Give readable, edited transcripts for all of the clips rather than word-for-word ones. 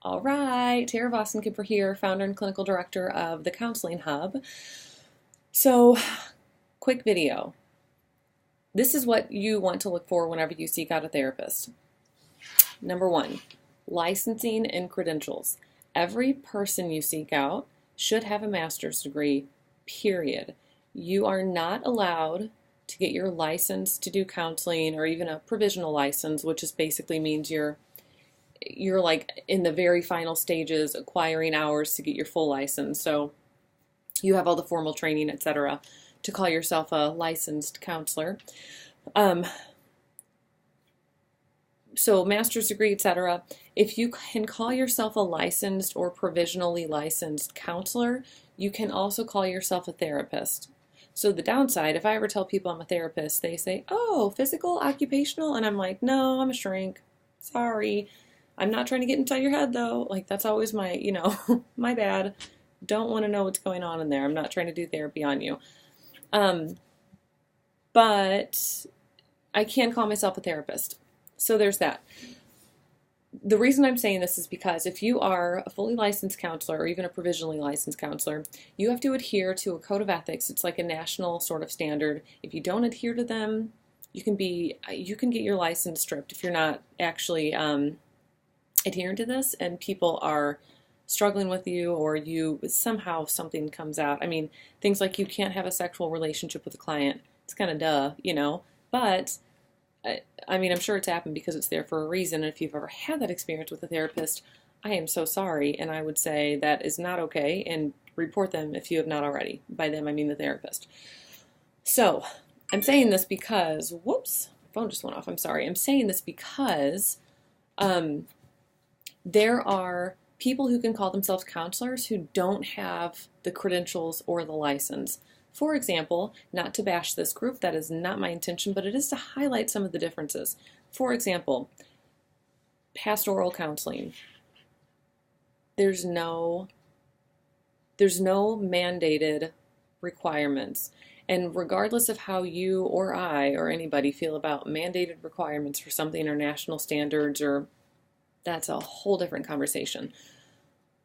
All right, Tara Vosenkipper here, founder and clinical director of the Counseling Hub. So, quick video. This is what you want to look for whenever you seek out a therapist. Number one, licensing and credentials. Every person you seek out should have a master's degree, period. You are not allowed to get your license to do counseling or even a provisional license, which just basically means you're like in the very final stages acquiring hours to get your full license. So you have all the formal training, etc., to call yourself a licensed counselor. So master's degree, etc. If you can call yourself a licensed or provisionally licensed counselor, you can also call yourself a therapist. So the downside, if I ever tell people I'm a therapist, they say, oh, physical, occupational, and I'm like, no, I'm a shrink. Sorry. I'm not trying to get inside your head though. Like that's always my, my bad. Don't want to know what's going on in there. I'm not trying to do therapy on you. But I can call myself a therapist. So there's that. The reason I'm saying this is because if you are a fully licensed counselor or even a provisionally licensed counselor, you have to adhere to a code of ethics. It's like a national sort of standard. If you don't adhere to them, you can get your license stripped if you're not actually adhering to this, and people are struggling with you, or you somehow something comes out. I mean, things like you can't have a sexual relationship with a client. It's kind of duh, but I mean, I'm sure it's happened because it's there for a reason. And if you've ever had that experience with a therapist, I am so sorry. And I would say that is not okay, and report them if you have not already. By them, I mean the therapist. So I'm saying this because, whoops, my phone just went off. I'm sorry. I'm saying this because there are people who can call themselves counselors who don't have the credentials or the license. For example, not to bash this group, that is not my intention, but it is to highlight some of the differences. For example, pastoral counseling. There's no mandated requirements. And regardless of how you or I or anybody feel about mandated requirements for something or national standards, or that's a whole different conversation.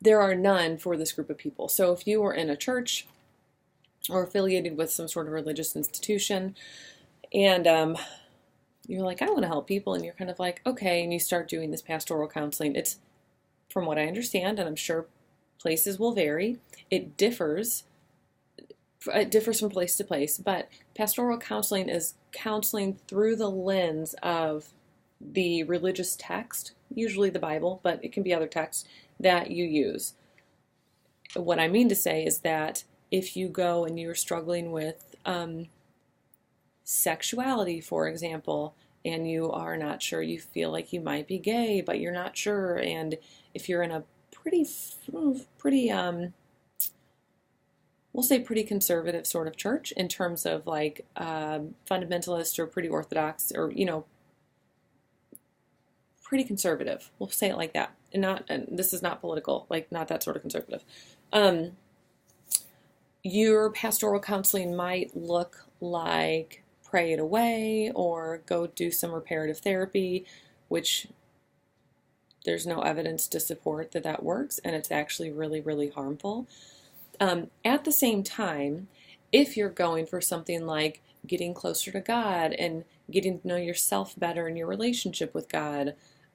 There are none for this group of people. So if you were in a church or affiliated with some sort of religious institution, and you're like, I want to help people, and you're kind of like, okay, and you start doing this pastoral counseling. It's, from what I understand, and I'm sure places will vary, it differs from place to place, but pastoral counseling is counseling through the lens of the religious text, usually the Bible, but it can be other texts that you use. What I mean to say is that if you go and you're struggling with sexuality, for example, and you are not sure, you feel like you might be gay, but you're not sure, and if you're in a pretty we'll say pretty conservative sort of church in terms of like fundamentalist or pretty orthodox, or pretty conservative, we'll say it like that, and this is not political, like not that sort of conservative. Your pastoral counseling might look like pray it away or go do some reparative therapy, which there's no evidence to support that works, and it's actually really, really harmful. At the same time, if you're going for something like getting closer to God and getting to know yourself better in your relationship with God,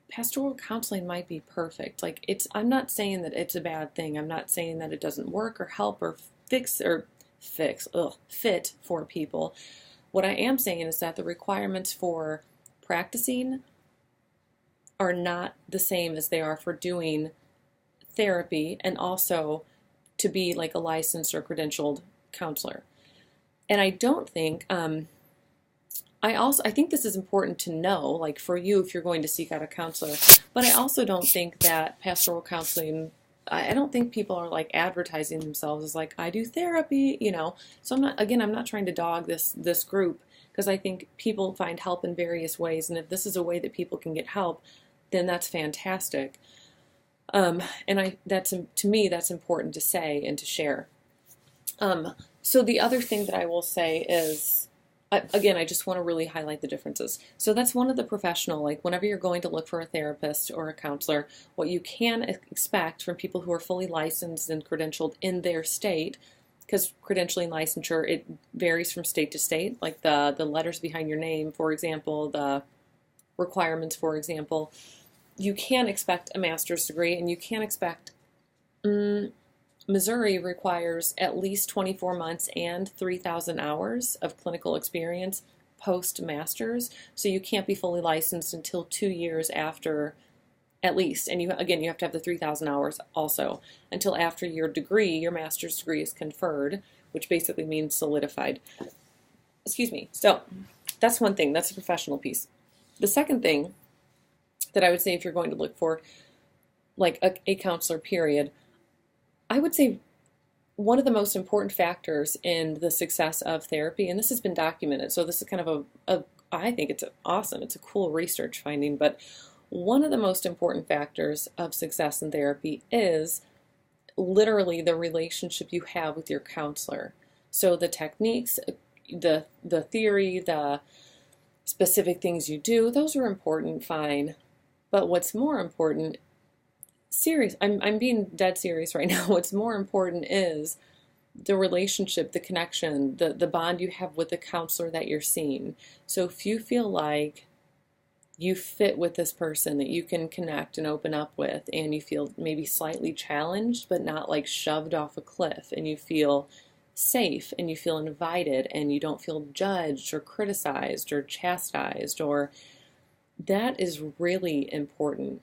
pastoral counseling might be perfect. Like I'm not saying that it's a bad thing. I'm not saying that it doesn't work or help or fit for people. What I am saying is that the requirements for practicing are not the same as they are for doing therapy, and also to be like a licensed or credentialed counselor. And I don't think, I think this is important to know, like for you if you're going to seek out a counselor, but I also don't think that pastoral counseling, I don't think people are like advertising themselves as like, I do therapy, So I'm not trying to dog this group, because I think people find help in various ways, and if this is a way that people can get help, then that's fantastic. And to me, that's important to say and to share. So the other thing that I will say is, again, I just want to really highlight the differences. So that's one of the professional, like whenever you're going to look for a therapist or a counselor, what you can expect from people who are fully licensed and credentialed in their state, because credentialing licensure, it varies from state to state, like the letters behind your name, for example, the requirements, for example, you can expect a master's degree, and you can expect Missouri requires at least 24 months and 3,000 hours of clinical experience post-master's, so you can't be fully licensed until 2 years after, at least. And you have to have the 3,000 hours also until after your degree, your master's degree is conferred, which basically means solidified. Excuse me. So that's one thing. That's a professional piece. The second thing that I would say if you're going to look for like a counselor, period, I would say one of the most important factors in the success of therapy, and this has been documented, so this is kind of I think it's awesome, it's a cool research finding, but one of the most important factors of success in therapy is literally the relationship you have with your counselor. So the techniques, the theory, the specific things you do, those are important, fine. But what's more important, serious, I'm being dead serious right now. What's more important is the relationship, the connection, the bond you have with the counselor that you're seeing. So if you feel like you fit with this person that you can connect and open up with, and you feel maybe slightly challenged but not like shoved off a cliff, and you feel safe and you feel invited and you don't feel judged or criticized or chastised, or that is really important.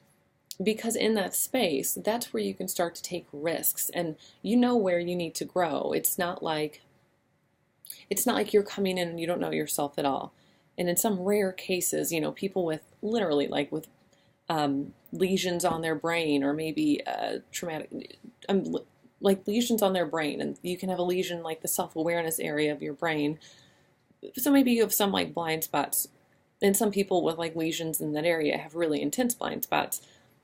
Because in that space, that's where you can start to take risks, and you know where you need to grow. It's not like you're coming in and you don't know yourself at all. And in some rare cases, people with literally like with lesions on their brain, or maybe traumatic, like lesions on their brain, and you can have a lesion like the self-awareness area of your brain. So maybe you have some like blind spots, and some people with like lesions in that area have really intense blind spots.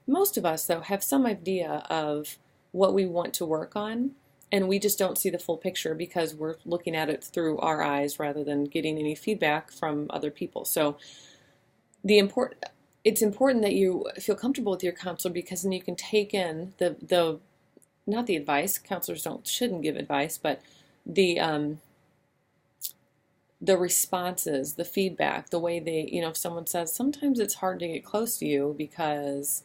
Most of us, though, have some idea of what we want to work on, and we just don't see the full picture because we're looking at it through our eyes rather than getting any feedback from other people. So it's important that you feel comfortable with your counselor, because then you can take in the not the advice. Counselors shouldn't give advice, but the responses, the feedback, the way they, if someone says, sometimes it's hard to get close to you because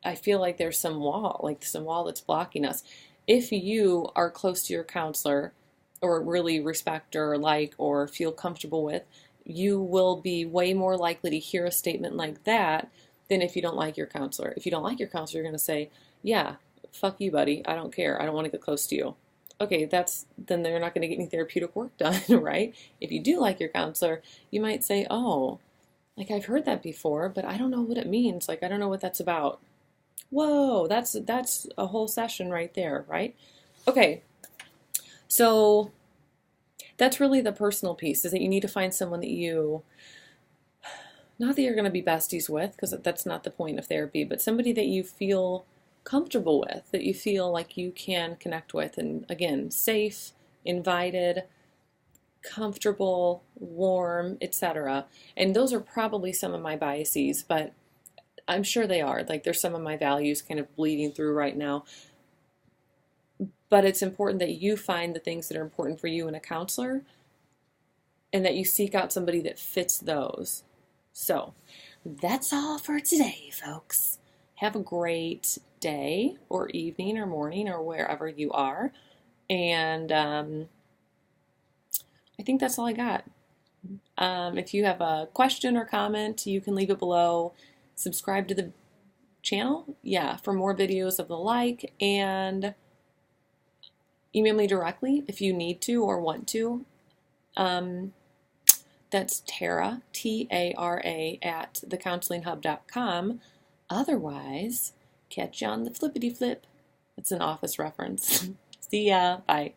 I feel like there's some wall that's blocking us. If you are close to your counselor, or really respect or like or feel comfortable with, you will be way more likely to hear a statement like that than if you don't like your counselor. If you don't like your counselor, you're going to say, yeah, fuck you, buddy. I don't care. I don't want to get close to you. Okay, then they're not going to get any therapeutic work done, right? If you do like your counselor, you might say, oh, like I've heard that before, but I don't know what it means. Like, I don't know what that's about. Whoa, that's a whole session right there, right? Okay, so that's really the personal piece, is that you need to find someone that not that you're going to be besties with, because that's not the point of therapy, but somebody that you feel comfortable with, that you feel like you can connect with, and again, safe, invited, comfortable, warm, etc. And those are probably some of my biases, but I'm sure they are. Like, there's some of my values kind of bleeding through right now. But it's important that you find the things that are important for you in a counselor, and that you seek out somebody that fits those. So that's all for today, folks. Have a great day or evening or morning or wherever you are. And I think that's all I got. If you have a question or comment, you can leave it below. Subscribe to the channel, for more videos of the like, and email me directly if you need to or want to. That's Tara, Tara, at thecounselinghub.com. Otherwise, catch you on the flippity flip. It's an Office reference. See ya. Bye.